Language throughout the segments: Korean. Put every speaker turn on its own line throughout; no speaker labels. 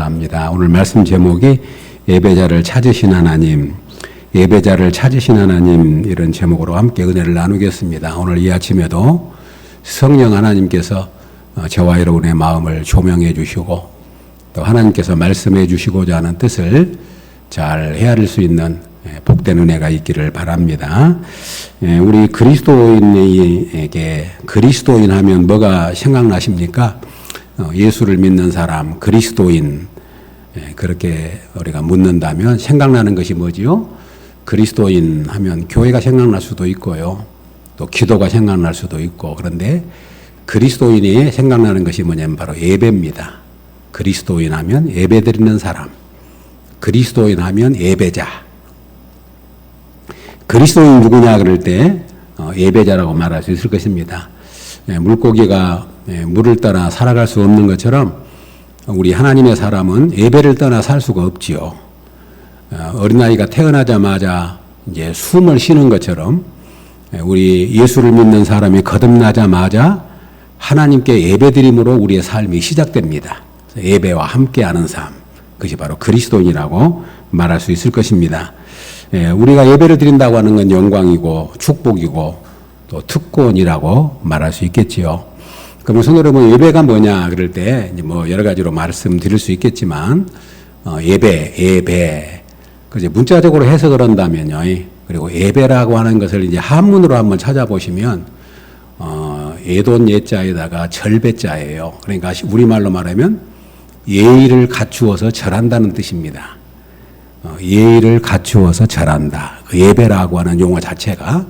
합니다. 오늘 말씀 제목이 예배자를 찾으신 하나님, 예배자를 찾으신 하나님, 이런 제목으로 함께 은혜를 나누겠습니다. 오늘 이 아침에도 성령 하나님께서 저와 여러분의 마음을 조명해 주시고 또 하나님께서 말씀해 주시고자 하는 뜻을 잘 헤아릴 수 있는 복된 은혜가 있기를 바랍니다. 우리 그리스도인에게 그리스도인 하면 뭐가 생각나십니까? 예수를 믿는 사람, 그리스도인, 그렇게 우리가 묻는다면 생각나는 것이 뭐지요? 그리스도인 하면 교회가 생각날 수도 있고요. 또 기도가 생각날 수도 있고, 그런데 그리스도인이 생각나는 것이 뭐냐면 바로 예배입니다. 그리스도인 하면 예배 드리는 사람, 그리스도인 하면 예배자. 그리스도인 누구냐 그럴 때 예배자라고 말할 수 있을 것입니다. 물고기가 물을 떠나 살아갈 수 없는 것처럼 우리 하나님의 사람은 예배를 떠나 살 수가 없지요. 어린아이가 태어나자마자 이제 숨을 쉬는 것처럼 우리 예수를 믿는 사람이 거듭나자마자 하나님께 예배드림으로 우리의 삶이 시작됩니다. 예배와 함께하는 삶, 그것이 바로 그리스도인이라고 말할 수 있을 것입니다. 우리가 예배를 드린다고 하는 건 영광이고 축복이고 또 특권이라고 말할 수 있겠지요. 그러면 성도 여러분, 예배가 뭐냐 그럴 때 이제 뭐 여러 가지로 말씀드릴 수 있겠지만 예배 그제 문자적으로 해석을 한다면요. 그리고 예배라고 하는 것을 이제 한문으로 한번 찾아보시면 예돈 예자에다가 절배자예요. 그러니까 우리말로 말하면 예의를 갖추어서 절한다는 뜻입니다. 예의를 갖추어서 절한다. 그 예배라고 하는 용어 자체가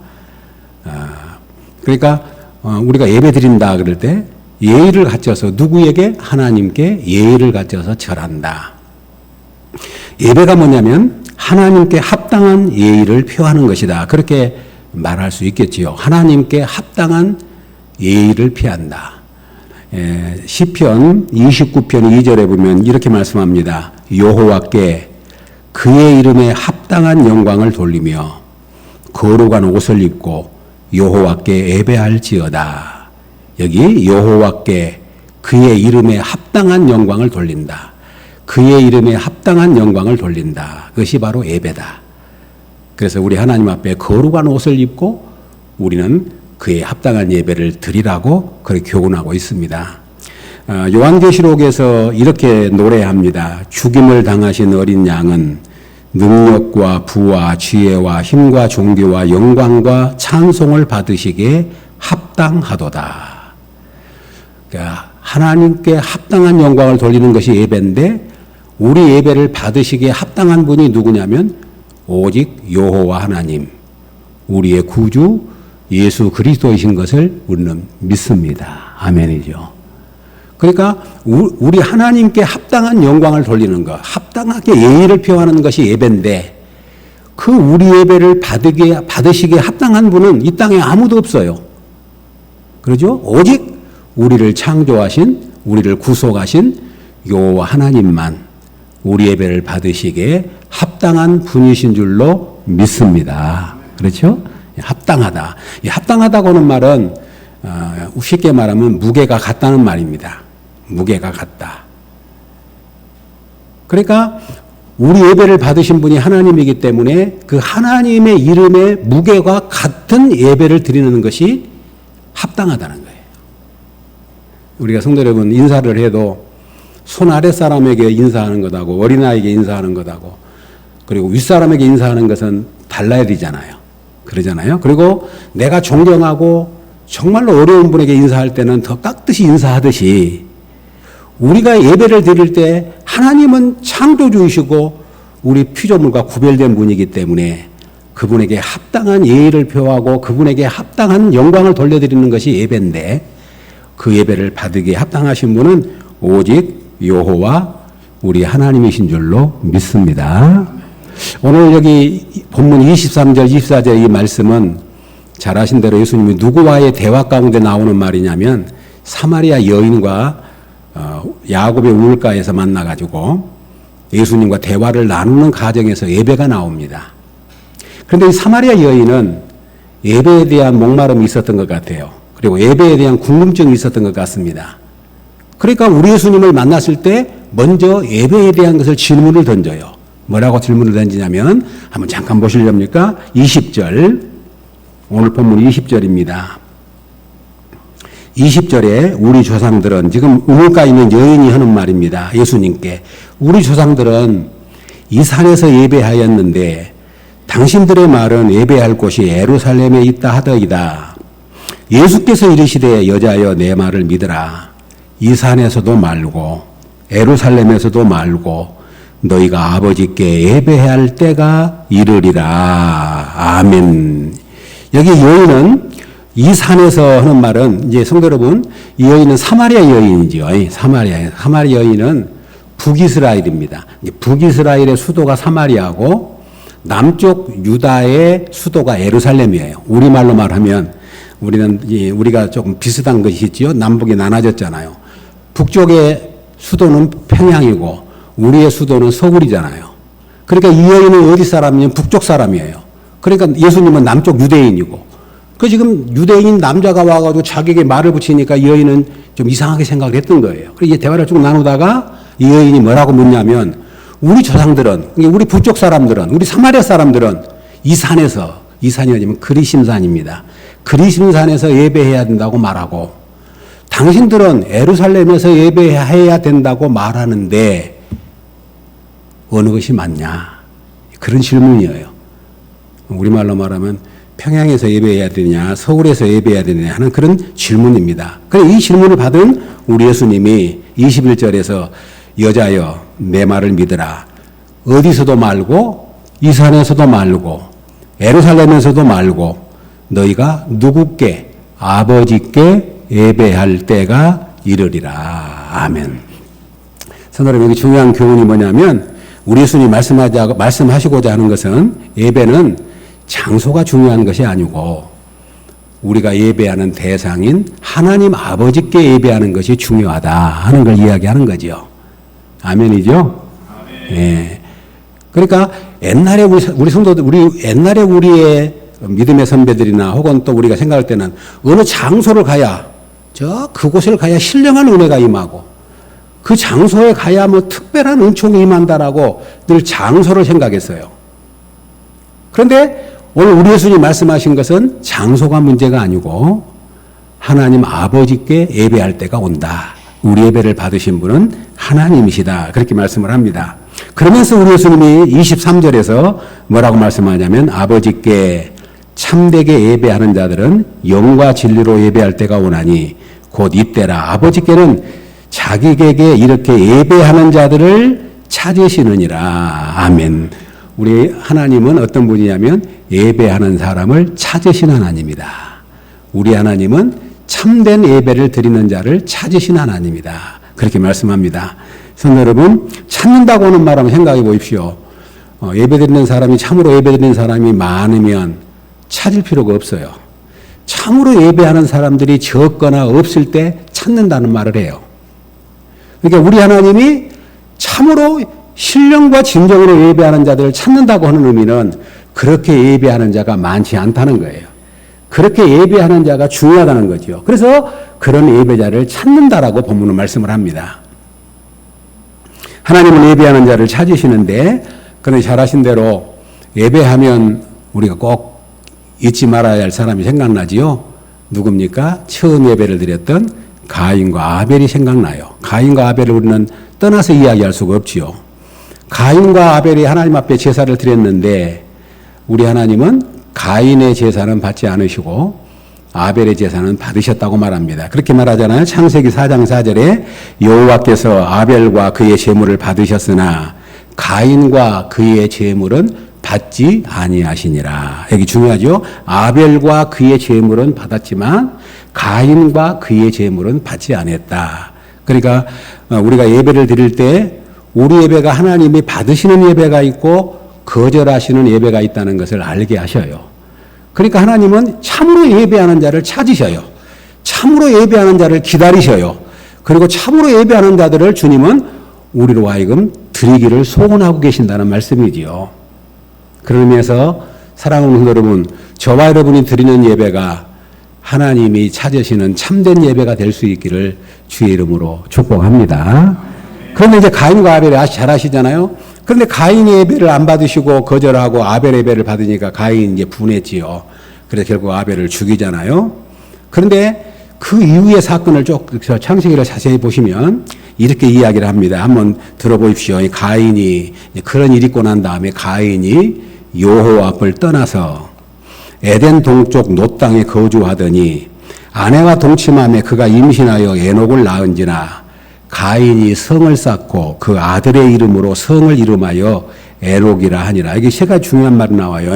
그러니까 우리가 예배 드린다 그럴 때 예의를 갖춰서 누구에게? 하나님께 예의를 갖춰서 절한다. 예배가 뭐냐면 하나님께 합당한 예의를 표하는 것이다. 그렇게 말할 수 있겠지요. 하나님께 합당한 예의를 표한다. 시편 29편 2절에 보면 이렇게 말씀합니다. 여호와께 그의 이름에 합당한 영광을 돌리며 거룩한 옷을 입고 여호와께 예배할지어다. 여기 여호와께 그의 이름에 합당한 영광을 돌린다. 그의 이름에 합당한 영광을 돌린다. 그것이 바로 예배다. 그래서 우리 하나님 앞에 거룩한 옷을 입고 우리는 그의 합당한 예배를 드리라고 그렇게 교훈하고 있습니다. 요한계시록에서 이렇게 노래합니다. 죽임을 당하신 어린 양은 능력과 부와 지혜와 힘과 존귀와 영광과 찬송을 받으시기에 합당하도다. 그러니까 하나님께 합당한 영광을 돌리는 것이 예배인데 우리 예배를 받으시기에 합당한 분이 누구냐면 오직 여호와 하나님, 우리의 구주 예수 그리스도이신 것을 우리는 믿습니다. 아멘이죠. 그러니까 우리 하나님께 합당한 영광을 돌리는 것, 합당하게 예의를 표하는 것이 예배인데 그 우리 예배를 받으시기에 합당한 분은 이 땅에 아무도 없어요. 그러죠? 오직 우리를 창조하신, 우리를 구속하신 여호와 하나님만 우리 예배를 받으시기에 합당한 분이신 줄로 믿습니다. 그렇죠? 합당하다. 이 합당하다고는 말은 쉽게 말하면 무게가 같다는 말입니다. 무게가 같다. 그러니까 우리 예배를 받으신 분이 하나님이기 때문에 그 하나님의 이름의 무게가 같은 예배를 드리는 것이 합당하다는 거예요. 우리가 성도 여러분 인사를 해도 손 아랫사람에게 인사하는 것하고 어린아이에게 인사하는 것하고 그리고 윗사람에게 인사하는 것은 달라야 되잖아요. 그러잖아요. 그리고 내가 존경하고 정말로 어려운 분에게 인사할 때는 더 깍듯이 인사하듯이 우리가 예배를 드릴 때 하나님은 창조주이시고 우리 피조물과 구별된 분이기 때문에 그분에게 합당한 예의를 표하고 그분에게 합당한 영광을 돌려드리는 것이 예배인데 그 예배를 받기에 합당하신 분은 오직 여호와 우리 하나님이신 줄로 믿습니다. 오늘 여기 본문 23절 24절 이 말씀은 잘 아신 대로 예수님이 누구와의 대화 가운데 나오는 말이냐면 사마리아 여인과 야곱의 우물가에서 만나가지고 예수님과 대화를 나누는 과정에서 예배가 나옵니다. 그런데 이 사마리아 여인은 예배에 대한 목마름이 있었던 것 같아요. 그리고 예배에 대한 궁금증이 있었던 것 같습니다. 그러니까 우리 예수님을 만났을 때 먼저 예배에 대한 것을 질문을 던져요. 뭐라고 질문을 던지냐면 한번 잠깐 보시렵니까? 20절, 오늘 본문 20절입니다. 20절에 우리 조상들은, 지금 우물가에 있는 여인이 하는 말입니다. 예수님께. 우리 조상들은 이 산에서 예배하였는데 당신들의 말은 예배할 곳이 예루살렘에 있다 하더이다. 예수께서 이르시되 여자여 내 말을 믿으라. 이 산에서도 말고 예루살렘에서도 말고 너희가 아버지께 예배해야 할 때가 이르리라. 아멘. 여기 여인은 이 산에서 하는 말은, 이제 성도 여러분, 이 여인은 사마리아 여인이죠. 사마리아 여인은 북이스라엘입니다. 북이스라엘의 수도가 사마리아고 남쪽 유다의 수도가 예루살렘이에요. 우리말로 말하면 우리가 조금 비슷한 것이 있지요. 남북이 나눠졌잖아요. 북쪽의 수도는 평양이고 우리의 수도는 서울이잖아요. 그러니까 이 여인은 어디 사람이면 북쪽 사람이에요. 그러니까 예수님은 남쪽 유대인이고, 그 지금 유대인 남자가 와가지고 자기에게 말을 붙이니까 이 여인은 좀 이상하게 생각을 했던 거예요. 그래서 이제 대화를 쭉 나누다가 이 여인이 뭐라고 묻냐면, 우리 조상들은, 우리 북쪽 사람들은, 우리 사마리아 사람들은 이 산에서, 이 산이 어디면 그리심산입니다. 그리심산에서 예배해야 된다고 말하고, 당신들은 예루살렘에서 예배해야 된다고 말하는데 어느 것이 맞냐? 그런 질문이에요. 우리말로 말하면 평양에서 예배해야 되느냐, 서울에서 예배해야 되느냐 하는 그런 질문입니다. 그래서 이 질문을 받은 우리 예수님이 21절에서 여자여 내 말을 믿으라. 어디서도 말고 이 산에서도 말고 예루살렘에서도 말고 너희가 누구께? 아버지께 예배할 때가 이르리라. 아멘. 성도님, 여기 중요한 교훈이 뭐냐면, 우리 예수님이 말씀하시고자 하는 것은 예배는 장소가 중요한 것이 아니고 우리가 예배하는 대상인 하나님 아버지께 예배하는 것이 중요하다 하는 걸 이야기하는 거죠. 아멘이죠? 아멘. 예. 그러니까 옛날에 우리 성도들, 옛날에 우리의 믿음의 선배들이나 혹은 또 우리가 생각할 때는 어느 장소를 가야, 그곳을 가야 신령한 은혜가 임하고 그 장소에 가야 뭐 특별한 은총이 임한다라고 늘 장소를 생각했어요. 그런데 오늘 우리 예수님이 말씀하신 것은 장소가 문제가 아니고 하나님 아버지께 예배할 때가 온다. 우리 예배를 받으신 분은 하나님이시다. 그렇게 말씀을 합니다. 그러면서 우리 예수님이 23절에서 뭐라고 말씀하냐면, 아버지께 참되게 예배하는 자들은 영과 진리로 예배할 때가 오나니 곧 이때라. 아버지께는 자기에게 이렇게 예배하는 자들을 찾으시느니라. 아멘. 우리 하나님은 어떤 분이냐면 예배하는 사람을 찾으신 하나님이다. 우리 하나님은 참된 예배를 드리는 자를 찾으신 하나님이다. 그렇게 말씀합니다. 성도 여러분, 찾는다고 하는 말하면 생각해 보십시오. 예배 드리는 사람이, 참으로 예배 드리는 사람이 많으면 찾을 필요가 없어요. 참으로 예배하는 사람들이 적거나 없을 때 찾는다는 말을 해요. 그러니까 우리 하나님이 참으로 신령과 진정으로 예배하는 자들을 찾는다고 하는 의미는 그렇게 예배하는 자가 많지 않다는 거예요. 그렇게 예배하는 자가 중요하다는 거죠. 그래서 그런 예배자를 찾는다라고 본문은 말씀을 합니다. 하나님은 예배하는 자를 찾으시는데, 그런데 잘 아신 대로 예배하면 우리가 꼭 잊지 말아야 할 사람이 생각나지요. 누굽니까? 처음 예배를 드렸던 가인과 아벨이 생각나요. 가인과 아벨을 우리는 떠나서 이야기할 수가 없지요. 가인과 아벨이 하나님 앞에 제사를 드렸는데 우리 하나님은 가인의 제사는 받지 않으시고 아벨의 제사는 받으셨다고 말합니다. 그렇게 말하잖아요. 창세기 4장 4절에 여호와께서 아벨과 그의 제물을 받으셨으나 가인과 그의 제물은 받지 아니하시니라. 여기 중요하죠. 아벨과 그의 제물은 받았지만 가인과 그의 제물은 받지 않았다. 그러니까 우리가 예배를 드릴 때 우리 예배가 하나님이 받으시는 예배가 있고 거절하시는 예배가 있다는 것을 알게 하셔요. 그러니까 하나님은 참으로 예배하는 자를 찾으셔요. 참으로 예배하는 자를 기다리셔요. 그리고 참으로 예배하는 자들을 주님은 우리로 하여금 드리기를 소원하고 계신다는 말씀이지요. 그런 의미에서 사랑하는 성도 여러분, 저와 여러분이 드리는 예배가 하나님이 찾으시는 참된 예배가 될 수 있기를 주의 이름으로 축복합니다. 그런데 이제 가인과 아벨이 잘 아시잖아요. 그런데 가인이 예배를 안 받으시고 거절하고 아벨 예배를 받으니까 가인이 이제 분했지요. 그래서 결국 아벨을 죽이잖아요. 그런데 그 이후의 사건을 쭉 창세기를 자세히 보시면 이렇게 이야기를 합니다. 한번 들어보십시오. 가인이 그런 일이 있고 난 다음에 가인이 여호와 앞을 떠나서 에덴 동쪽 놋 땅에 거주하더니 아내와 동침함에 그가 임신하여 에녹을 낳은지나 가인이 성을 쌓고 그 아들의 이름으로 성을 이름하여 에녹이라 하니라. 이게 세 가지 중요한 말이 나와요.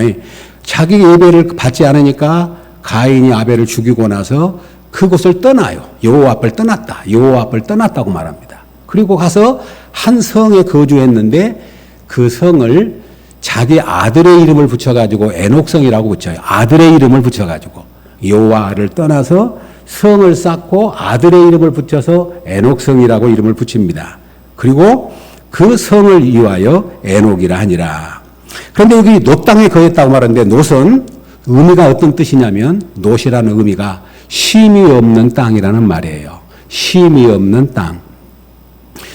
자기 예배를 받지 않으니까 가인이 아벨을 죽이고 나서 그곳을 떠나요. 여호와 앞을 떠났다. 여호와 앞을 떠났다고 말합니다. 그리고 가서 한 성에 거주했는데 그 성을 자기 아들의 이름을 붙여가지고 에녹성이라고 붙여요. 아들의 이름을 붙여가지고 여호와를 떠나서 성을 쌓고 아들의 이름을 붙여서 에녹성이라고 이름을 붙입니다. 그리고 그 성을 이유하여 에녹이라 하니라. 그런데 여기 놋 땅에 거했다고 말하는데 놋은 의미가 어떤 뜻이냐면 놋이라는 의미가 쉼이 없는 땅이라는 말이에요. 쉼이 없는 땅.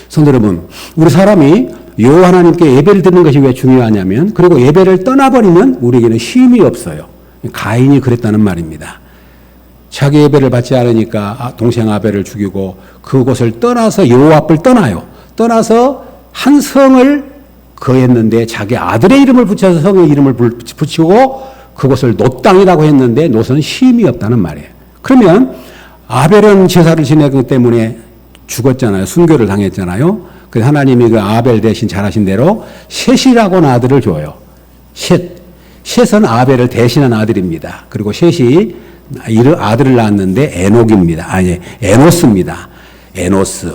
성도 여러분, 우리 사람이 여호와 하나님께 예배를 드리는 것이 왜 중요하냐면 그리고 예배를 떠나버리면 우리에게는 쉼이 없어요. 가인이 그랬다는 말입니다. 자기 예배를 받지 않으니까 동생 아벨을 죽이고 그곳을 떠나서 여호와 앞을 떠나요. 떠나서 한 성을 거했는데 자기 아들의 이름을 붙여서 성의 이름을 붙이고 그곳을 놋 땅이라고 했는데 놋은 쉼이 없다는 말이에요. 그러면 아벨은 제사를 지내기 때문에 죽었잖아요. 순교를 당했잖아요. 그래서 하나님이 그 아벨 대신 잘하신 대로 셋이라고는 아들을 줘요. 셋은 아벨을 대신한 아들입니다. 그리고 셋이 아들을 낳았는데 에녹입니다. 아니, 에노스입니다. 에노스.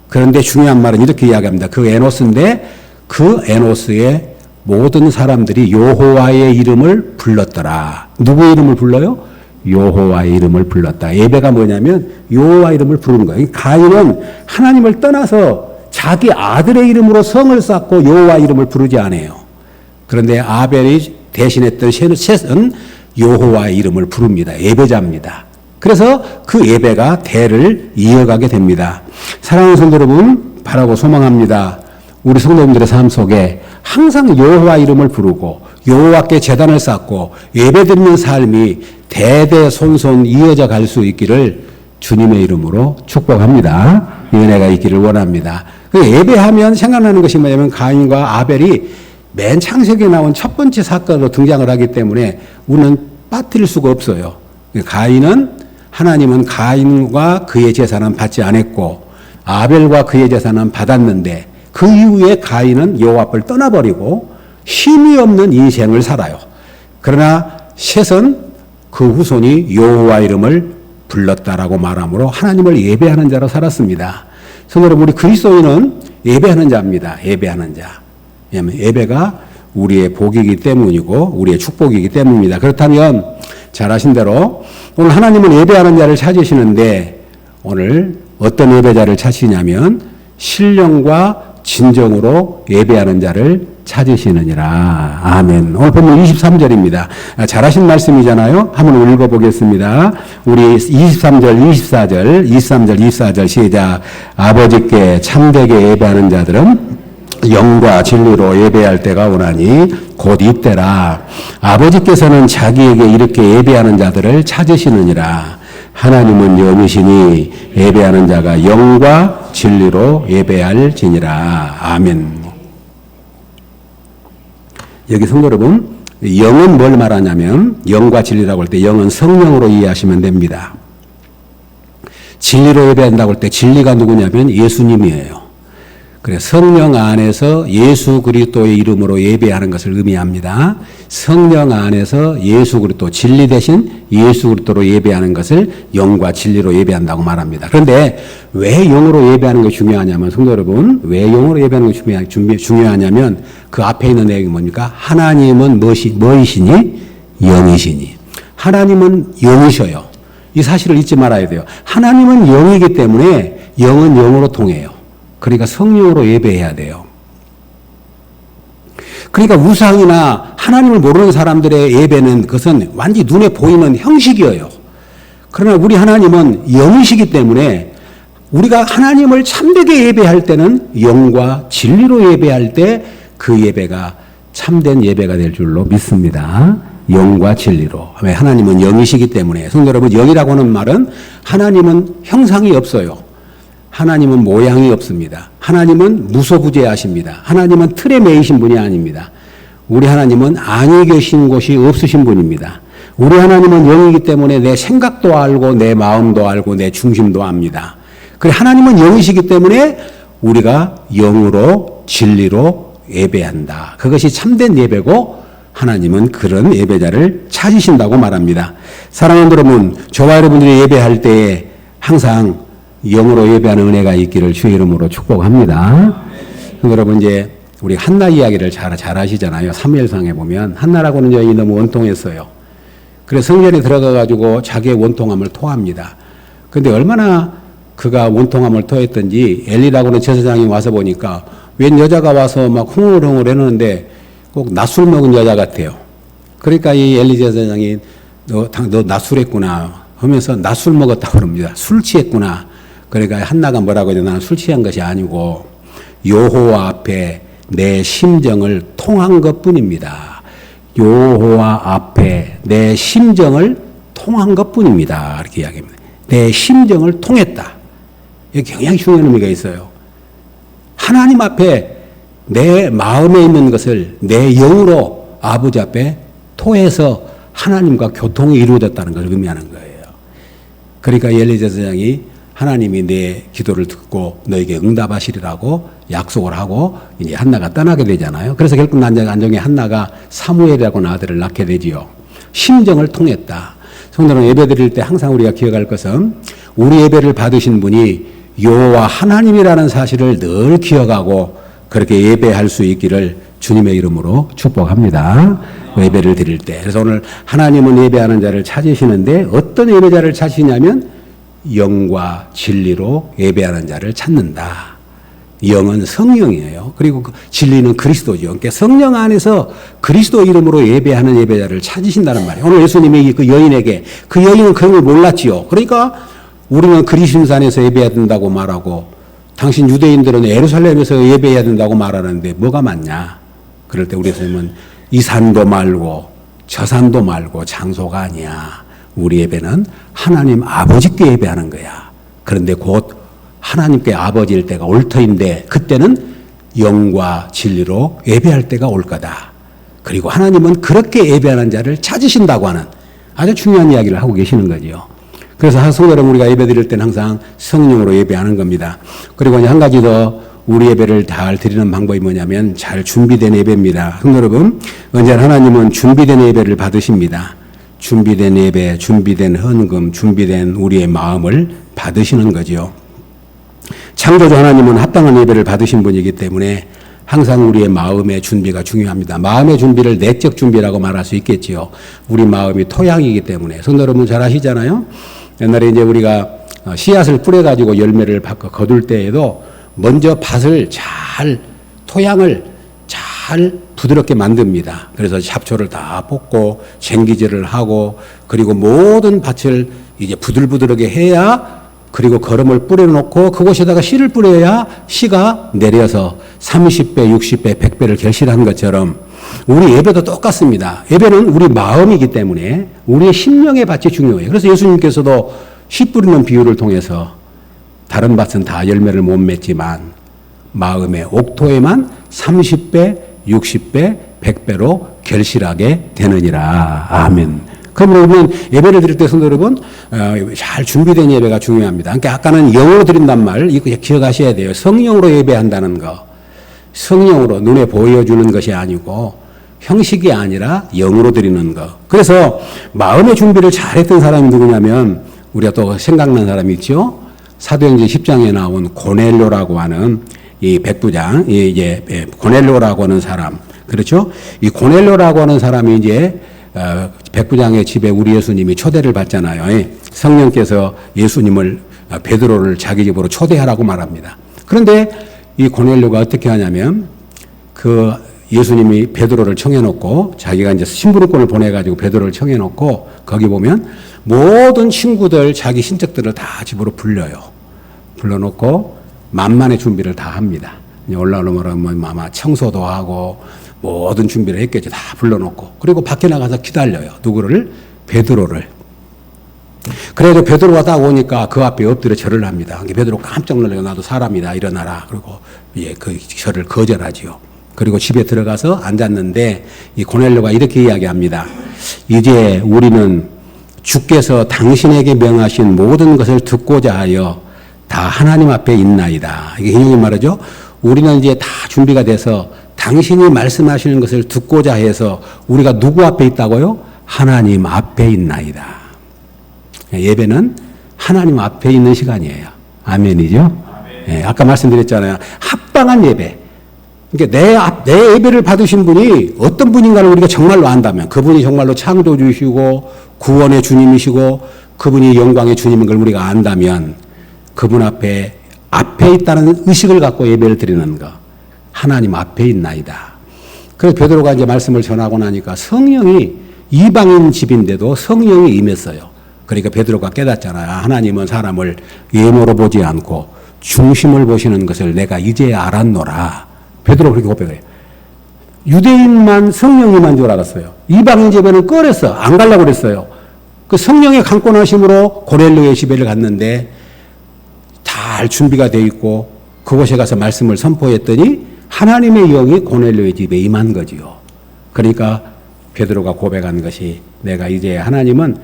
그런데 중요한 말은 이렇게 이야기합니다. 그 에노스인데 그 에노스의 모든 사람들이 여호와의 이름을 불렀더라. 누구의 이름을 불러요? 여호와의 이름을 불렀다. 예배가 뭐냐면 여호와 이름을 부르는 거예요. 가인은 하나님을 떠나서 자기 아들의 이름으로 성을 쌓고 여호와 이름을 부르지 않아요. 그런데 아벨이 대신했던 셋은 여호와의 이름을 부릅니다. 예배자입니다. 그래서 그 예배가 대를 이어가게 됩니다. 사랑하는 성도 여러분, 바라고 소망합니다. 우리 성도님들의 삶 속에 항상 여호와 이름을 부르고 여호와께 제단을 쌓고 예배드리는 삶이 대대손손 이어져 갈 수 있기를 주님의 이름으로 축복합니다. 이 은혜가 있기를 원합니다. 예배하면 생각나는 것이 뭐냐면 가인과 아벨이 맨 창세기에 나온 첫 번째 사건으로 등장을 하기 때문에 우리는 빠뜨릴 수가 없어요. 하나님은 가인과 그의 제사는 받지 않았고 아벨과 그의 제사는 받았는데 그 이후에 가인은 여호와 앞을 떠나버리고 쉼이 없는 인생을 살아요. 그러나 셋은 그 후손이 여호와 이름을 불렀다라고 말하므로 하나님을 예배하는 자로 살았습니다. 성도 여러분, 우리 그리스도인은 예배하는 자입니다. 예배하는 자. 왜냐하면 예배가 우리의 복이기 때문이고 우리의 축복이기 때문입니다. 그렇다면 잘 아신 대로 오늘 하나님은 예배하는 자를 찾으시는데 오늘 어떤 예배자를 찾으시냐면 신령과 진정으로 예배하는 자를 찾으시느니라. 아멘. 오늘 보면 23절입니다. 잘하신 말씀이잖아요. 한번 읽어보겠습니다. 우리 23절, 24절 시작. 아버지께 참되게 예배하는 자들은 영과 진리로 예배할 때가 오나니 곧 이때라. 아버지께서는 자기에게 이렇게 예배하는 자들을 찾으시느니라. 하나님은 영이시니 예배하는 자가 영과 진리로 예배할지니라. 아멘. 여기 성도 여러분, 영은 뭘 말하냐면 영과 진리라고 할 때 영은 성령으로 이해하시면 됩니다. 진리로 예배한다고 할 때 진리가 누구냐면 예수님이에요. 그래서 성령 안에서 예수 그리스도의 이름으로 예배하는 것을 의미합니다. 성령 안에서 예수 그리스도 진리 대신 예수 그리스도로 예배하는 것을 영과 진리로 예배한다고 말합니다. 그런데 왜 영으로 예배하는 것이 중요하냐면 성도 여러분, 왜 영으로 예배하는 것이 중요하냐면 그 앞에 있는 내용이 뭡니까? 하나님은 뭐이시니? 영이시니. 하나님은 영이셔요. 이 사실을 잊지 말아야 돼요. 하나님은 영이기 때문에 영은 영으로 통해요. 그러니까 성령으로 예배해야 돼요. 그러니까 우상이나 하나님을 모르는 사람들의 예배는 그것은 완전히 눈에 보이는 형식이에요. 그러나 우리 하나님은 영이시기 때문에 우리가 하나님을 참되게 예배할 때는 영과 진리로 예배할 때 그 예배가 참된 예배가 될 줄로 믿습니다. 영과 진리로. 왜? 하나님은 영이시기 때문에. 성도 여러분, 영이라고 하는 말은 하나님은 형상이 없어요. 하나님은 모양이 없습니다. 하나님은 무소부재하십니다. 하나님은 틀에 매이신 분이 아닙니다. 우리 하나님은 안이 계신 곳이 없으신 분입니다. 우리 하나님은 영이기 때문에 내 생각도 알고 내 마음도 알고 내 중심도 압니다. 그래, 하나님은 영이시기 때문에 우리가 영으로 진리로 예배한다. 그것이 참된 예배고 하나님은 그런 예배자를 찾으신다고 말합니다. 사랑하는 여러분, 저와 여러분들이 예배할 때에 항상 영으로 예배하는 은혜가 있기를 주의 이름으로 축복합니다. 여러분, 이제 우리 한나 이야기를 잘 아시잖아요. 사무엘상에 보면 한나라고는 여인이 너무 원통했어요. 그래서 성전에 들어가가지고 자기의 원통함을 토합니다. 근데 얼마나 그가 원통함을 토했던지 엘리라고는 제사장이 와서 보니까 웬 여자가 와서 막 흥얼흥얼 해놓는데 꼭 낮술 먹은 여자 같아요. 그러니까 이 엘리 제사장이 너 낮술했구나 하면서 낮술 먹었다고 그럽니다. 술 취했구나. 그러니까 한나가 뭐라고 해도 나는 술 취한 것이 아니고 여호와 앞에 내 심정을 통한 것뿐입니다. 여호와 앞에 내 심정을 통한 것뿐입니다. 이렇게 이야기합니다. 내 심정을 통했다. 이게 굉장히 중요한 의미가 있어요. 하나님 앞에 내 마음에 있는 것을 내 영으로 아버지 앞에 토해서 하나님과 교통이 이루어졌다는 걸 의미하는 거예요. 그러니까 엘리 제사장이 하나님이 내 기도를 듣고 너에게 응답하시리라고 약속을 하고 이제 한나가 떠나게 되잖아요. 그래서 결국 나중에 한나가 사무엘이라고 하는 아들을 낳게 되지요. 심정을 통했다. 성도는 예배 드릴 때 항상 우리가 기억할 것은 우리 예배를 받으신 분이 여호와 하나님이라는 사실을 늘 기억하고 그렇게 예배할 수 있기를 주님의 이름으로 축복합니다. 예배를 드릴 때. 그래서 오늘 하나님은 예배하는 자를 찾으시는데 어떤 예배자를 찾으시냐면 영과 진리로 예배하는 자를 찾는다. 영은 성령이에요. 그리고 진리는 그리스도죠. 그러니까 성령 안에서 그리스도 이름으로 예배하는 예배자를 찾으신다는 말이에요. 오늘 예수님이 그 여인에게, 그 여인은 그런 걸 몰랐지요. 그러니까 우리는 그리심산에서 예배해야 된다고 말하고 당신 유대인들은 예루살렘에서 예배해야 된다고 말하는데 뭐가 맞냐? 그럴 때 우리 예수님은 이 산도 말고 저 산도 말고 장소가 아니야. 우리 예배는 하나님 아버지께 예배하는 거야. 그런데 곧 하나님께 아버지일 때가 올 터인데 그때는 영과 진리로 예배할 때가 올 거다. 그리고 하나님은 그렇게 예배하는 자를 찾으신다고 하는 아주 중요한 이야기를 하고 계시는 거죠. 그래서 성도 여러분, 우리가 예배 드릴 때는 항상 성령으로 예배하는 겁니다. 그리고 한 가지 더 우리 예배를 잘 드리는 방법이 뭐냐면 잘 준비된 예배입니다. 성도 여러분, 언제나 하나님은 준비된 예배를 받으십니다. 준비된 예배, 준비된 헌금, 준비된 우리의 마음을 받으시는 거죠. 창조주 하나님은 합당한 예배를 받으신 분이기 때문에 항상 우리의 마음의 준비가 중요합니다. 마음의 준비를 내적 준비라고 말할 수 있겠지요. 우리 마음이 토양이기 때문에. 성도 여러분 잘 아시잖아요. 옛날에 이제 우리가 씨앗을 뿌려가지고 열매를 거둘 때에도 먼저 밭을 잘, 토양을 잘 부드럽게 만듭니다. 그래서 잡초를 다 뽑고 쟁기질을 하고 그리고 모든 밭을 이제 부들부들하게 해야 그리고 거름을 뿌려놓고 그곳에다가 씨를 뿌려야 씨가 내려서 30배, 60배, 100배를 결실한 것처럼 우리 예배도 똑같습니다. 예배는 우리 마음이기 때문에 우리의 심령의 밭이 중요해요. 그래서 예수님께서도 씨 뿌리는 비유를 통해서 다른 밭은 다 열매를 못 맺지만 마음의 옥토에만 30배, 60배, 100배로 결실하게 되느니라. 아멘. 그러면 예배를 드릴 때 성도 여러분 잘 준비된 예배가 중요합니다. 그러니까 아까는 영으로 드린단 말 이거 기억하셔야 돼요. 성령으로 예배한다는 거. 성령으로 눈에 보여주는 것이 아니고 형식이 아니라 영으로 드리는 거. 그래서 마음의 준비를 잘했던 사람이 누구냐면 우리가 또 생각난 사람이 있죠. 사도행전 10장에 나온 고넬료라고 하는 이 백부장, 이제 고넬료라고 하는 사람. 그렇죠? 이 고넬료라고 하는 사람이 이제 백부장의 집에 우리 예수님이 초대를 받잖아요. 성령께서 예수님을 베드로를 자기 집으로 초대하라고 말합니다. 그런데 이 고넬료가 어떻게 하냐면 그 예수님이 베드로를 청해놓고 자기가 이제 심부름꾼을 보내가지고 베드로를 청해놓고 거기 보면 모든 친구들 자기 친척들을 다 집으로 불러요. 불러놓고 만만의 준비를 다 합니다. 올라오면 아마 청소도 하고 모든 준비를 했겠죠. 다 불러놓고 그리고 밖에 나가서 기다려요. 누구를? 베드로를. 그래도 베드로가 딱 오니까 그 앞에 엎드려 절을 합니다. 베드로 깜짝 놀라요. 나도 사람이다. 일어나라. 그리고 그 절을 거절하지요. 그리고 집에 들어가서 앉았는데 이 고넬료가 이렇게 이야기합니다. 이제 우리는 주께서 당신에게 명하신 모든 것을 듣고자 하여 다 하나님 앞에 있나이다. 이게 hin형이 말이죠. 우리는 이제 다 준비가 돼서 당신이 말씀하시는 것을 듣고자 해서 우리가 누구 앞에 있다고요? 하나님 앞에 있나이다. 예배는 하나님 앞에 있는 시간이에요. 아멘이죠? 아멘. 아까 말씀드렸잖아요. 합당한 예배. 그러니까 내 예배를 받으신 분이 어떤 분인가를 우리가 정말로 안다면 그분이 정말로 창조주시고 구원의 주님이시고 그분이 영광의 주님인 걸 우리가 안다면 그분 앞에 있다는 의식을 갖고 예배를 드리는 거. 하나님 앞에 있나이다. 그래서 베드로가 이제 말씀을 전하고 나니까 성령이 이방인 집인데도 성령이 임했어요. 그러니까 베드로가 깨닫잖아요. 하나님은 사람을 외모로 보지 않고 중심을 보시는 것을 내가 이제야 알았노라. 베드로 그렇게 고백해요. 유대인만 성령님한 줄 알았어요. 이방인 집에는 꺼렸어. 안 가려고 그랬어요. 그 성령의 강권하심으로 고넬료의 집에를 갔는데 잘 준비가 되어 있고 그곳에 가서 말씀을 선포했더니 하나님의 영이 고넬료의 집에 임한 거지요. 그러니까 베드로가 고백한 것이 내가 이제 하나님은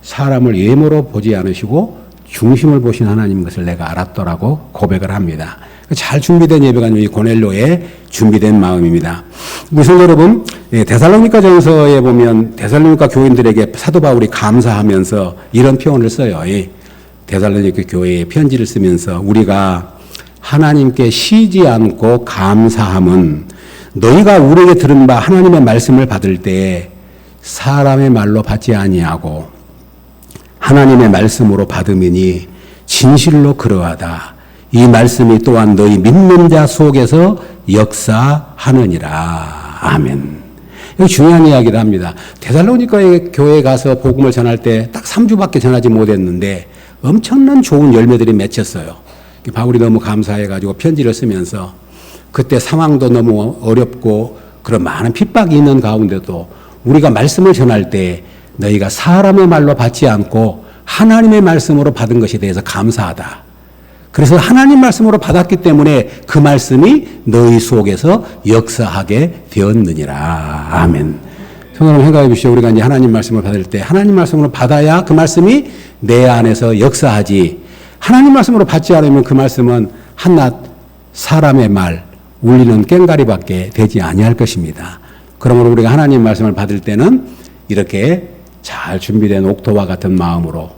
사람을 외모로 보지 않으시고 중심을 보신 하나님인 것을 내가 알았더라고 고백을 합니다. 잘 준비된 예배가 이 고넬료의 준비된 마음입니다. 우리 성도 여러분, 데살로니가 전서에 보면 데살로니가 교인들에게 사도 바울이 감사하면서 이런 표현을 써요. 데살로니가 교회에 편지를 쓰면서 우리가 하나님께 쉬지 않고 감사함은 너희가 우리에게 들은 바 하나님의 말씀을 받을 때 사람의 말로 받지 아니하고 하나님의 말씀으로 받음이니 진실로 그러하다. 이 말씀이 또한 너희 믿는 자 속에서 역사하느니라. 아멘. 이거 중요한 이야기를 합니다. 데살로니가의 교회에 가서 복음을 전할 때 딱 3주밖에 전하지 못했는데 엄청난 좋은 열매들이 맺혔어요. 바울이 너무 감사해가지고 편지를 쓰면서 그때 상황도 너무 어렵고 그런 많은 핍박이 있는 가운데도 우리가 말씀을 전할 때 너희가 사람의 말로 받지 않고 하나님의 말씀으로 받은 것에 대해서 감사하다. 그래서 하나님 말씀으로 받았기 때문에 그 말씀이 너희 속에서 역사하게 되었느니라. 아멘. 성도 여러분 생각해 주시죠. 우리가 이제 하나님 말씀을 받을 때 하나님 말씀으로 받아야 그 말씀이 내 안에서 역사하지. 하나님 말씀으로 받지 않으면 그 말씀은 한낱 사람의 말, 울리는 꽹과리밖에 되지 아니할 것입니다. 그러므로 우리가 하나님 말씀을 받을 때는 이렇게 잘 준비된 옥토와 같은 마음으로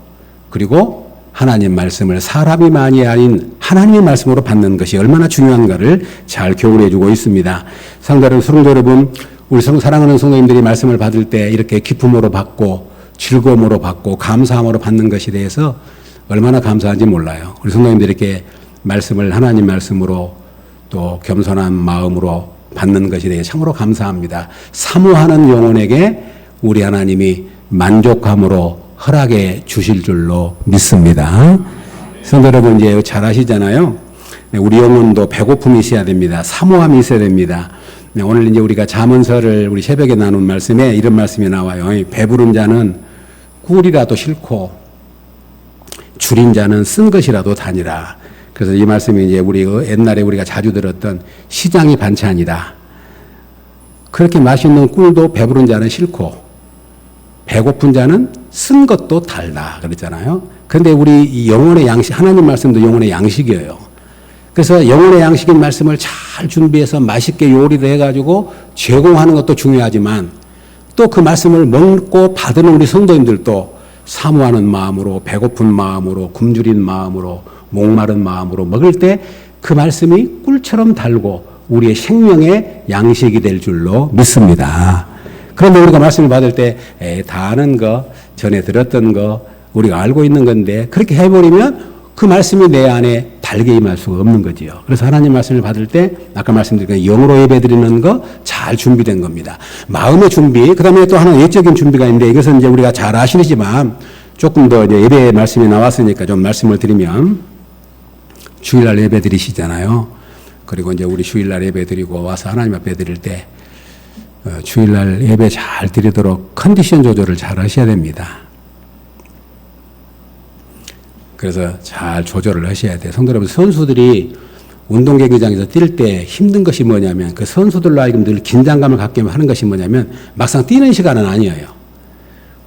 그리고 하나님 말씀을 사람이 많이 아닌 하나님의 말씀으로 받는 것이 얼마나 중요한가를 잘 교훈해 주고 있습니다. 성도 여러분, 우리 사랑하는 성도님들이 말씀을 받을 때 이렇게 기쁨으로 받고 즐거움으로 받고 감사함으로 받는 것에 대해서 얼마나 감사한지 몰라요. 우리 성도님들에게 말씀을 하나님 말씀으로 또 겸손한 마음으로 받는 것에 대해 참으로 감사합니다. 사모하는 영혼에게 우리 하나님이 만족함으로 허락해 주실 줄로 믿습니다. 성도 여러분 이제 잘 아시잖아요. 우리 영혼도 배고픔이 있어야 됩니다. 사모함이 있어야 됩니다. 오늘 이제 우리가 잠언서를 우리 새벽에 나눈 말씀에 이런 말씀이 나와요. 배부른 자는 꿀이라도 싫고 줄인 자는 쓴 것이라도 다니라. 그래서 이 말씀이 이제 우리 옛날에 우리가 자주 들었던 시장이 반찬이다. 그렇게 맛있는 꿀도 배부른 자는 싫고 배고픈 자는 쓴 것도 달다 그랬잖아요. 그런데 우리 이 영혼의 양식, 하나님 말씀도 영혼의 양식이에요. 그래서 영혼의 양식인 말씀을 잘 준비해서 맛있게 요리를 해가지고 제공하는 것도 중요하지만 또 그 말씀을 먹고 받는 우리 성도님들도 사모하는 마음으로 배고픈 마음으로 굶주린 마음으로 목마른 마음으로 먹을 때 그 말씀이 꿀처럼 달고 우리의 생명의 양식이 될 줄로 믿습니다. 그런데 우리가 말씀을 받을 때 다 아는 거, 전에 들었던 거, 우리가 알고 있는 건데 그렇게 해버리면 그 말씀이 내 안에 달게 임할 수가 없는 거지요. 그래서 하나님 말씀을 받을 때 아까 말씀드린 영으로 예배드리는 거 잘 준비된 겁니다. 마음의 준비, 그 다음에 또 하나 외적인 준비가 있는데 이것은 이제 우리가 잘 아시지만 조금 더 이제 예배 말씀이 나왔으니까 좀 말씀을 드리면 주일날 예배 드리시잖아요. 그리고 이제 우리 주일날 예배 드리고 와서 하나님 앞에 드릴 때 주일날 예배 잘 드리도록 컨디션 조절을 잘 하셔야 됩니다. 그래서 잘 조절을 하셔야 돼요. 성도 여러분, 선수들이 운동 경기장에서 뛸 때 힘든 것이 뭐냐면 그 선수들로 하여금 늘 긴장감을 갖게 하는 것이 뭐냐면 막상 뛰는 시간은 아니에요.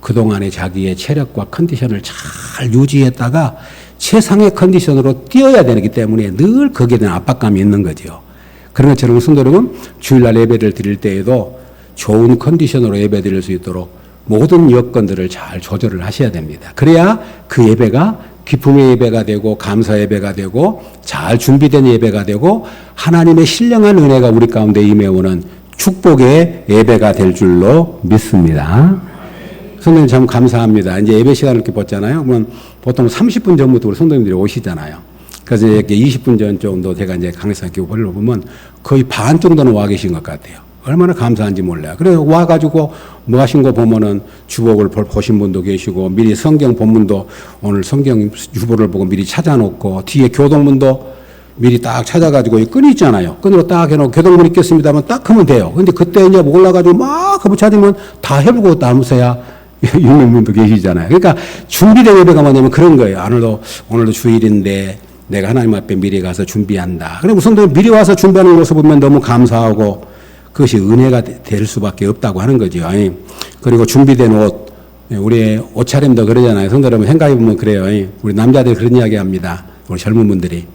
그동안의 자기의 체력과 컨디션을 잘 유지했다가 최상의 컨디션으로 뛰어야 되기 때문에 늘 거기에 대한 압박감이 있는 거죠. 그런 것처럼 성도 여러분, 주일날 예배를 드릴 때에도 좋은 컨디션으로 예배 드릴 수 있도록 모든 여건들을 잘 조절을 하셔야 됩니다. 그래야 그 예배가 기쁨의 예배가 되고 감사 예배가 되고 잘 준비된 예배가 되고 하나님의 신령한 은혜가 우리 가운데 임해오는 축복의 예배가 될 줄로 믿습니다. 성도님 참 감사합니다. 이제 예배 시간을 이렇게 봤잖아요. 그러면 보통 30분 전부터 우리 성도님들이 오시잖아요. 그래서 이렇게 20분 전 정도 제가 이제 강의상 교회를 보면 거의 반 정도는 와 계신 것 같아요. 얼마나 감사한지 몰라요. 그래서 와가지고 뭐 하신 거 보면은 주복을 보신 분도 계시고 미리 성경 본문도 오늘 성경 주보를 보고 미리 찾아놓고 뒤에 교동문도 미리 딱 찾아가지고 끈이 있잖아요. 끈으로 딱 해놓고 교동문 있겠습니다만 딱 하면 돼요. 근데 그때 이제 올라가지고 막 그거 찾으면 다 해보고 남으세야 600명도 계시잖아요. 그러니까 준비된 예배가 뭐냐면 그런 거예요. 오늘도 주일인데 내가 하나님 앞에 미리 가서 준비한다. 그리고 성도님 미리 와서 준비하는 것을 보면 너무 감사하고 그것이 은혜가 될 수밖에 없다고 하는 거죠. 그리고 준비된 옷, 우리 옷차림도 그러잖아요. 성도 여러분 생각해보면 그래요. 우리 남자들이 그런 이야기 합니다. 우리 젊은 분들이.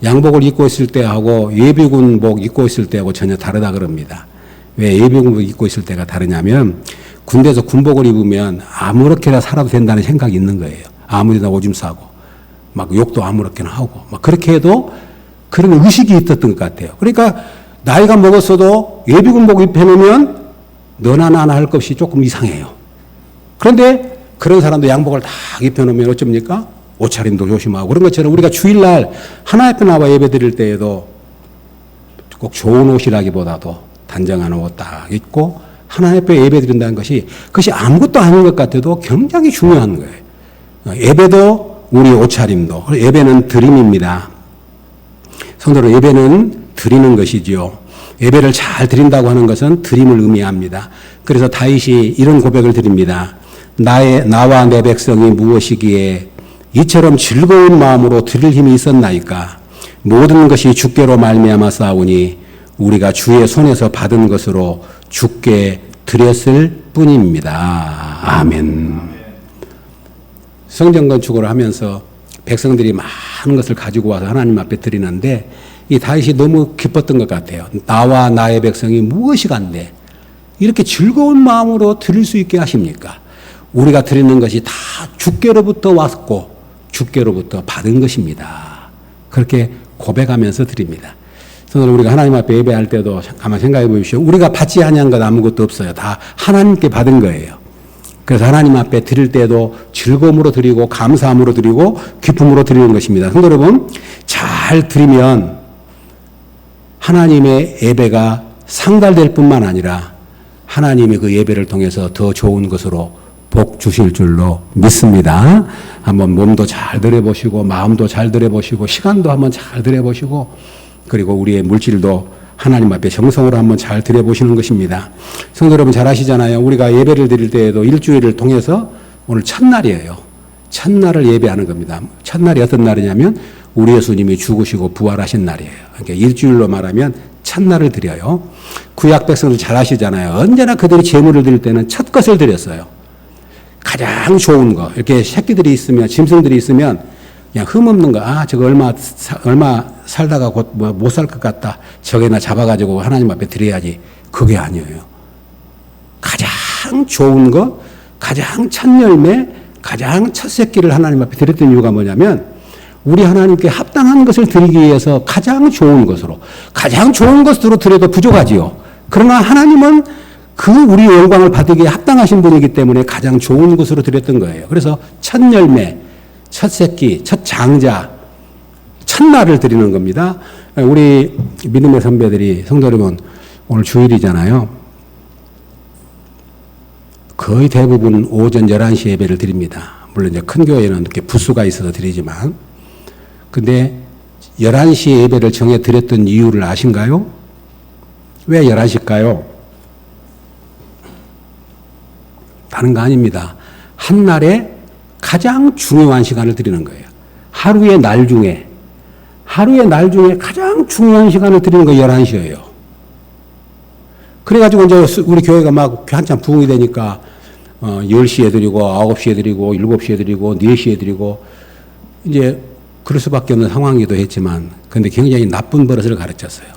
양복을 입고 있을 때하고 예비군복 입고 있을 때하고 전혀 다르다 그럽니다. 왜 예비군복 입고 있을 때가 다르냐면 군대에서 군복을 입으면 아무렇게나 살아도 된다는 생각이 있는 거예요. 아무데나 오줌 싸고 막 욕도 아무렇게나 하고 막 그렇게 해도 그런 의식이 있었던 것 같아요. 그러니까 나이가 먹었어도 예비군복 입혀놓으면 너나 나나 할 것 없이 조금 이상해요. 그런데 그런 사람도 양복을 다 입혀놓으면 어쩝니까? 옷차림도 조심하고 그런 것처럼 우리가 주일날 하나님 앞에 나와 예배 드릴 때에도 꼭 좋은 옷이라기보다도 단정한 옷 딱 입고 하나님 앞에 예배 드린다는 것이 그것이 아무것도 아닌 것 같아도 굉장히 중요한 거예요. 예배도 우리 옷차림도. 예배는 드림입니다. 성도로 예배는 드리는 것이지요. 예배를 잘 드린다고 하는 것은 드림을 의미합니다. 그래서 다윗이 이런 고백을 드립니다. 나와 내 백성이 무엇이기에 이처럼 즐거운 마음으로 드릴 힘이 있었나이까. 모든 것이 주께로 말미암아 싸우니 우리가 주의 손에서 받은 것으로 주께 드렸을 뿐입니다. 아멘. 성전 건축을 하면서 백성들이 많은 것을 가지고 와서 하나님 앞에 드리는데 이 다윗이 너무 기뻤던 것 같아요. 나와 나의 백성이 무엇이 간데 이렇게 즐거운 마음으로 드릴 수 있게 하십니까? 우리가 드리는 것이 다 주께로부터 왔고 주께로부터 받은 것입니다. 그렇게 고백하면서 드립니다. 그래서 우리가 하나님 앞에 예배할 때도 가만 생각해 보십시오. 우리가 받지 아니한 것 아무것도 없어요. 다 하나님께 받은 거예요. 그래서 하나님 앞에 드릴 때도 즐거움으로 드리고 감사함으로 드리고 기쁨으로 드리는 것입니다. 성도 여러분, 잘 드리면 하나님의 예배가 상달될 뿐만 아니라 하나님이 그 예배를 통해서 더 좋은 것으로 복 주실 줄로 믿습니다. 한번 몸도 잘 들여보시고 마음도 잘 들여보시고 시간도 한번 잘 들여보시고 그리고 우리의 물질도 하나님 앞에 정성으로 한번 잘 들여보시는 것입니다. 성도 여러분 잘 아시잖아요. 우리가 예배를 드릴 때에도 일주일을 통해서 오늘 첫날이에요. 첫날을 예배하는 겁니다. 첫날이 어떤 날이냐면 우리 예수님이 죽으시고 부활하신 날이에요. 그러니까 일주일로 말하면 첫날을 드려요. 구약 백성들 잘 아시잖아요. 언제나 그들이 제물을 드릴 때는 첫 것을 드렸어요. 가장 좋은 거. 이렇게 새끼들이 있으면, 짐승들이 있으면 그냥 흠없는 거. 저거 얼마 살다가 곧 못 살 것 같다. 저게나 잡아가지고 하나님 앞에 드려야지. 그게 아니에요. 가장 좋은 거, 가장 첫 열매, 가장 첫 새끼를 하나님 앞에 드렸던 이유가 뭐냐면 우리 하나님께 합당한 것을 드리기 위해서 가장 좋은 것으로 드려도 부족하지요. 그러나 하나님은 그 우리 영광을 받기에 합당하신 분이기 때문에 가장 좋은 것으로 드렸던 거예요. 그래서 첫 열매, 첫 새끼, 첫 장자 첫날을 드리는 겁니다. 우리 믿음의 선배들이, 성도 여러분, 오늘 주일이잖아요. 거의 대부분 오전 11시 예배를 드립니다. 물론 이제 큰 교회는 이렇게 부수가 있어서 드리지만. 근데 11시 예배를 정해 드렸던 이유를 아신가요? 왜 11시일까요? 다른 거 아닙니다. 한날에 가장 중요한 시간을 드리는 거예요. 하루의 날 중에 가장 중요한 시간을 드리는 거 11시예요. 그래가지고 이제 우리 교회가 막 한참 부흥이 되니까 10시에 드리고 9시에 드리고 7시에 드리고 4시에 드리고 이제 그럴 수밖에 없는 상황이기도 했지만 근데 굉장히 나쁜 버릇을 가르쳤어요.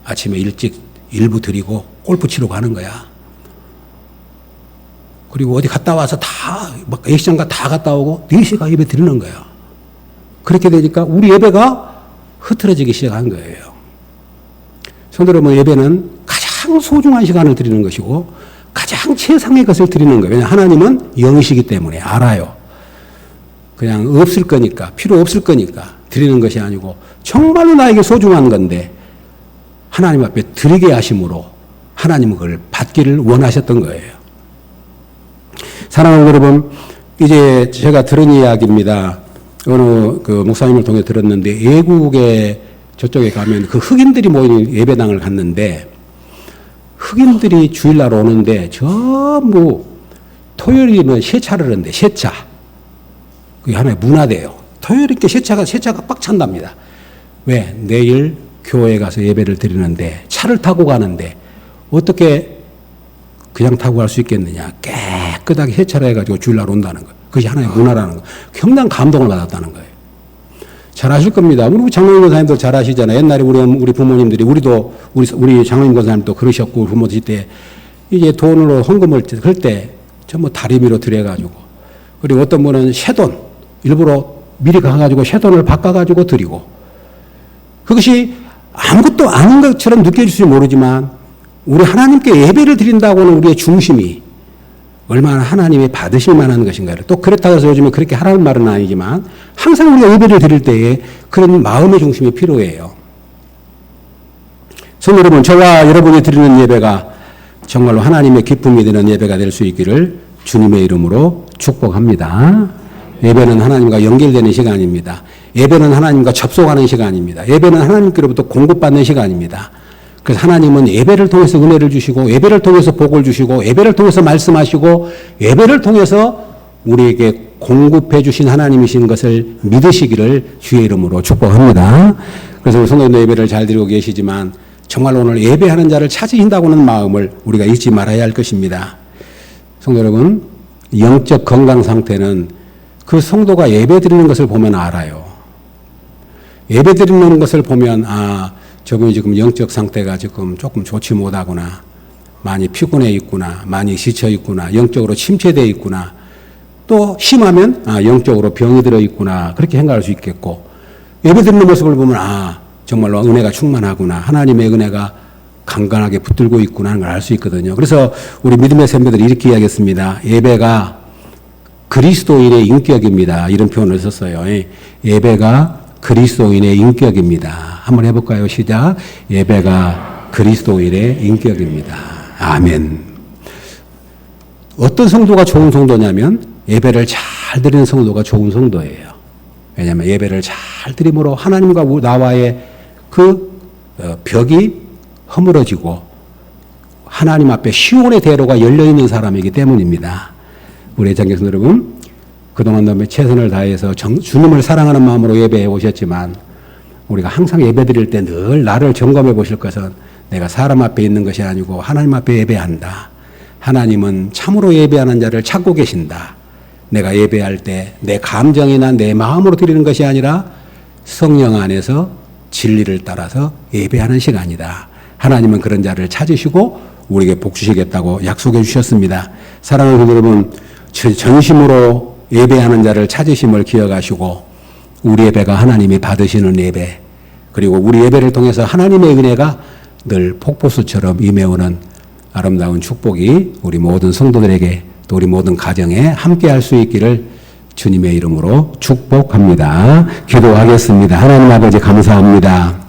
아침에 일찍 일부 드리고 골프 치러 가는 거야. 그리고 어디 갔다 와서 막 예시장가 다 갔다 오고 4시가 예배 드리는 거야. 그렇게 되니까 우리 예배가 흐트러지기 시작한 거예요. 성도 여러분, 예배는 가장 소중한 시간을 드리는 것이고 가장 최상의 것을 드리는 거예요. 왜냐하면 하나님은 영이시기 때문에 알아요. 그냥 없을 거니까, 필요 없을 거니까 드리는 것이 아니고 정말로 나에게 소중한 건데 하나님 앞에 드리게 하심으로 하나님은 그걸 받기를 원하셨던 거예요. 사랑하는 여러분, 이제 제가 들은 이야기입니다. 어느 그 목사님을 통해 들었는데 외국에 저쪽에 가면 그 흑인들이 모이는 예배당을 갔는데 흑인들이 주일날 오는데 전부 토요일이면 세차를 하는데 세차. 그게 하나의 문화돼요. 토요일이니까 세차가 꽉 찬답니다. 왜? 내일 교회에 가서 예배를 드리는데 차를 타고 가는데 어떻게 그냥 타고 갈 수 있겠느냐. 깨끗하게 세차를 해가지고 주일날 온다는 거예요. 그것이 하나의 문화라는 거예요. 굉장한 감동을 받았다는 거예요. 잘 아실 겁니다. 우리 장로님 권사님도 잘 아시잖아요. 옛날에 우리 부모님들이 우리 장로님 권사님도 그러셨고 부모들 때 이제 돈으로 헌금을 할 때 전부 다리미로 드려가지고 그리고 어떤 분은 새돈 일부러 미리 가가지고 새돈을 바꿔가지고 드리고 그것이 아무것도 아닌 것처럼 느껴질지 모르지만 우리 하나님께 예배를 드린다고는 우리의 중심이 얼마나 하나님이 받으실 만한 것인가를 또 그렇다고 해서 요즘에 그렇게 하라는 말은 아니지만 항상 우리가 예배를 드릴 때에 그런 마음의 중심이 필요해요. 성도 여러분, 저와 여러분이 드리는 예배가 정말로 하나님의 기쁨이 되는 예배가 될 수 있기를 주님의 이름으로 축복합니다. 예배는 하나님과 연결되는 시간입니다. 예배는 하나님과 접속하는 시간입니다. 예배는 하나님께로부터 공급받는 시간입니다. 그래서 하나님은 예배를 통해서 은혜를 주시고 예배를 통해서 복을 주시고 예배를 통해서 말씀하시고 예배를 통해서 우리에게 공급해 주신 하나님이신 것을 믿으시기를 주의 이름으로 축복합니다. 그래서 우리 성도님들 예배를 잘 드리고 계시지만 정말 오늘 예배하는 자를 찾으신다고 하는 마음을 우리가 잊지 말아야 할 것입니다. 성도 여러분, 영적 건강 상태는 그 성도가 예배 드리는 것을 보면 알아요. 예배 드리는 것을 보면 저분이 지금 영적 상태가 지금 조금 좋지 못하구나. 많이 피곤해 있구나. 많이 지쳐 있구나. 영적으로 침체되어 있구나. 또 심하면 영적으로 병이 들어 있구나. 그렇게 생각할 수 있겠고 예배 드리는 모습을 보면 정말로 은혜가 충만하구나. 하나님의 은혜가 강건하게 붙들고 있구나 하는 걸 알 수 있거든요. 그래서 우리 믿음의 선배들이 이렇게 이야기했습니다. 예배가 그리스도인의 인격입니다. 이런 표현을 썼어요. 예배가 그리스도인의 인격입니다. 한번 해볼까요? 시작. 예배가 그리스도인의 인격입니다. 아멘. 어떤 성도가 좋은 성도냐면 예배를 잘 드리는 성도가 좋은 성도예요. 왜냐하면 예배를 잘 드림으로 하나님과 나와의 그 벽이 허물어지고 하나님 앞에 시온의 대로가 열려있는 사람이기 때문입니다. 우리 애청객 여러분, 그동안 너무 최선을 다해서 주님을 사랑하는 마음으로 예배해 오셨지만 우리가 항상 예배 드릴 때 늘 나를 점검해 보실 것은 내가 사람 앞에 있는 것이 아니고 하나님 앞에 예배한다. 하나님은 참으로 예배하는 자를 찾고 계신다. 내가 예배할 때 내 감정이나 내 마음으로 드리는 것이 아니라 성령 안에서 진리를 따라서 예배하는 시간이다. 하나님은 그런 자를 찾으시고 우리에게 복 주시겠다고 약속해 주셨습니다. 사랑하는 여러분, 전심으로 예배하는 자를 찾으심을 기억하시고 우리 예배가 하나님이 받으시는 예배, 그리고 우리 예배를 통해서 하나님의 은혜가 늘 폭포수처럼 임해오는 아름다운 축복이 우리 모든 성도들에게 또 우리 모든 가정에 함께할 수 있기를 주님의 이름으로 축복합니다. 기도하겠습니다. 하나님 아버지 감사합니다.